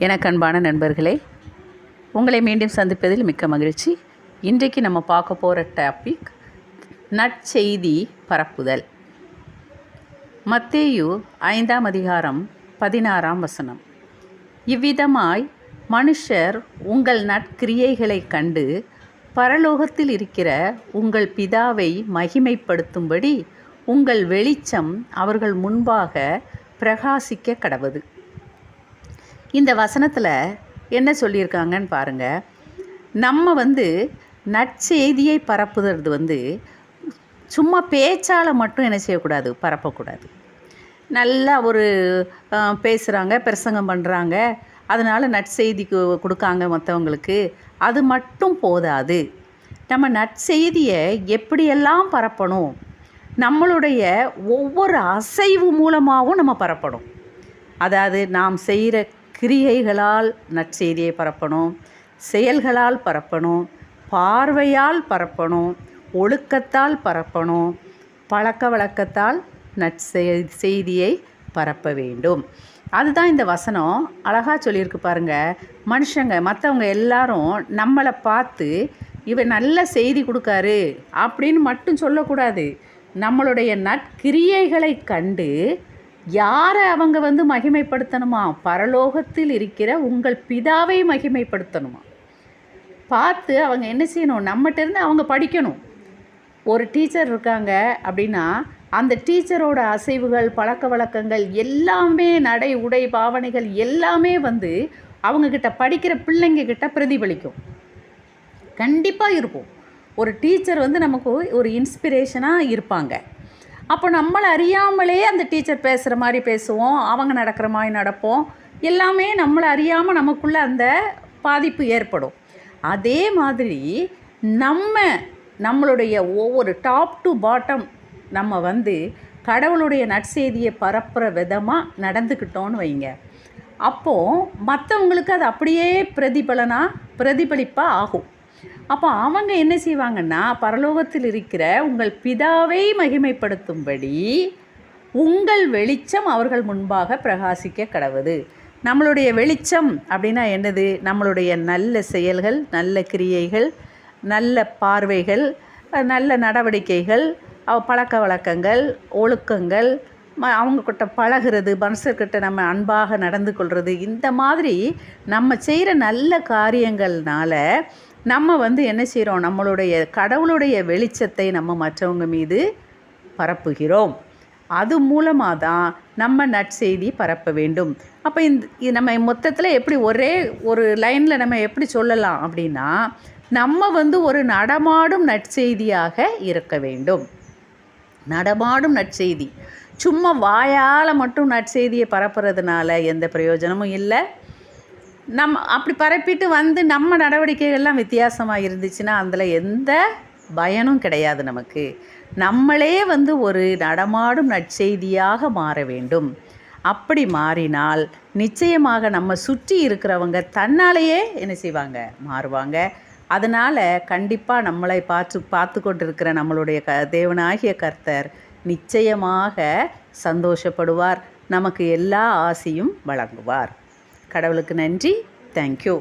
எனக்கு அன்பான நண்பர்களே, உங்களை மீண்டும் சந்திப்பதில் மிக்க மகிழ்ச்சி. இன்றைக்கு நம்ம பார்க்க போகிற டாபிக் நற்செய்தி பரப்புதல். மத்தேயு 5ஆம் அதிகாரம் 16ஆம் வசனம். இவ்விதமாய் மனுஷர் உங்கள் நற்கிரியைகளைக் கண்டு பரலோகத்தில் இருக்கிற உங்கள் பிதாவை மகிமைப்படுத்தும்படி உங்கள் வெளிச்சம் அவர்கள் முன்பாக பிரகாசிக்க கடவது. இந்த வசனத்தில் என்ன சொல்லியிருக்காங்கன்னு பாருங்கள். நம்ம நற்செய்தியை பரப்புறது சும்மா பேச்சால் மட்டும் என்ன செய்யக்கூடாது, பரப்பக்கூடாது. நல்லா ஒரு பேசுகிறாங்க, பிரசங்கம் பண்ணுறாங்க, அதனால் நற்செய்தி கொடுக்காங்க மற்றவங்களுக்கு, அது மட்டும் போதாது. நம்ம நற்செய்தியை எப்படியெல்லாம் பரப்பணும், நம்மளுடைய ஒவ்வொரு அசைவு மூலமாகவும் நம்ம பரப்பணும். அதாவது நாம் செய்கிற கிரியைகளால் நற்செய்தியை பரப்பணும், செயல்களால் பரப்பணும், பார்வையால் பரப்பணும், ஒழுக்கத்தால் பரப்பணும், பழக்க வழக்கத்தால் நற்செய்தியை பரப்ப வேண்டும். அதுதான் இந்த வசனம் அழகாக சொல்லியிருக்கு பாருங்கள். மனுஷங்க மற்றவங்க எல்லாரும் நம்மளை பார்த்து இவன் நல்ல செய்தி கொடுக்காரு அப்படின்னு மட்டும் சொல்லக்கூடாது. நம்மளுடைய நற்கிரியைகளை கண்டு யாரை அவங்க மகிமைப்படுத்தணுமா? பரலோகத்தில் இருக்கிற உங்கள் பிதாவை மகிமைப்படுத்தணுமா? பார்த்து அவங்க என்ன செய்யணும், நம்மகிட்ட இருந்து அவங்க படிக்கணும். ஒரு டீச்சர் இருக்காங்க அப்படின்னா அந்த டீச்சரோட அசைவுகள், பழக்க வழக்கங்கள் எல்லாமே, நடை உடை பாவனைகள் எல்லாமே அவங்கக்கிட்ட படிக்கிற பிள்ளைங்கக்கிட்ட பிரதிபலிக்கும். கண்டிப்பாக இருக்கும். ஒரு டீச்சர் நமக்கு ஒரு இன்ஸ்பிரேஷனாக இருப்பாங்க. அப்போ நம்மளை அறியாமலே அந்த டீச்சர் பேசுகிற மாதிரி பேசுவோம், அவங்க நடக்கிற மாதிரி நடப்போம். எல்லாமே நம்மளை அறியாமல் நமக்குள்ளே அந்த பாதிப்பு ஏற்படும். அதே மாதிரி நம்மளுடைய ஒவ்வொரு டாப் டு பாட்டம் நம்ம கடவுளுடைய நற்செய்தியை பரப்புகிற விதமாக நடந்துக்கிட்டோன்னு வைங்க. அப்போது மற்றவங்களுக்கு அது அப்படியே பிரதிபலிப்பாக ஆகும். அப்போ அவங்க என்ன செய்வாங்கன்னா, பரலோகத்தில் இருக்கிற உங்கள் பிதாவை மகிமைப்படுத்தும்படி உங்கள் வெளிச்சம் அவர்கள் முன்பாக பிரகாசிக்க கடவுது. நம்மளுடைய வெளிச்சம் அப்படின்னா என்னது? நம்மளுடைய நல்ல செயல்கள், நல்ல கிரியைகள், நல்ல பார்வைகள், நல்ல நடவடிக்கைகள், பழக்க வழக்கங்கள், ஒழுக்கங்கள், அவங்கக்கிட்ட பழகிறது, மனுஷர்கிட்ட நம்ம அன்பாக நடந்து கொள்வது, இந்த மாதிரி நம்ம செய்கிற நல்ல காரியங்கள்னால நம்ம என்ன செய்கிறோம், நம்மளுடைய கடவுளுடைய வெளிச்சத்தை நம்ம மற்றவங்க மீது பரப்புகிறோம். அது மூலமாக தான் நம்ம நற்செய்தி பரப்ப வேண்டும். அப்போ நம்ம மொத்தத்தில் எப்படி ஒரே ஒரு லைனில் நம்ம எப்படி சொல்லலாம் அப்படின்னா, நம்ம ஒரு நடமாடும் நற்செய்தியாக இருக்க வேண்டும். நடமாடும் நற்செய்தி. சும்மா வாயால் மட்டும் நற்செய்தியை பரப்புறதுனால எந்த பிரயோஜனமும் இல்லை. நம்ம அப்படி பரப்பிட்டு நம்ம நடவடிக்கைகள்லாம் வித்தியாசமாக இருந்துச்சுன்னா அதில் எந்த பயனும் கிடையாது நமக்கு. நம்மளே ஒரு நடமாடும் நற்செய்தியாக மாற வேண்டும். அப்படி மாறினால் நிச்சயமாக நம்ம சுற்றி இருக்கிறவங்க தன்னாலேயே என்ன செய்வாங்க, மாறுவாங்க. அதனால் கண்டிப்பாக நம்மளை பார்த்து கொண்டிருக்கிற நம்மளுடைய தேவனாகிய கர்த்தர் நிச்சயமாக சந்தோஷப்படுவார், நமக்கு எல்லா ஆசையும் வழங்குவார். கடவுளுக்கு நன்றி. தேங்க்யூ.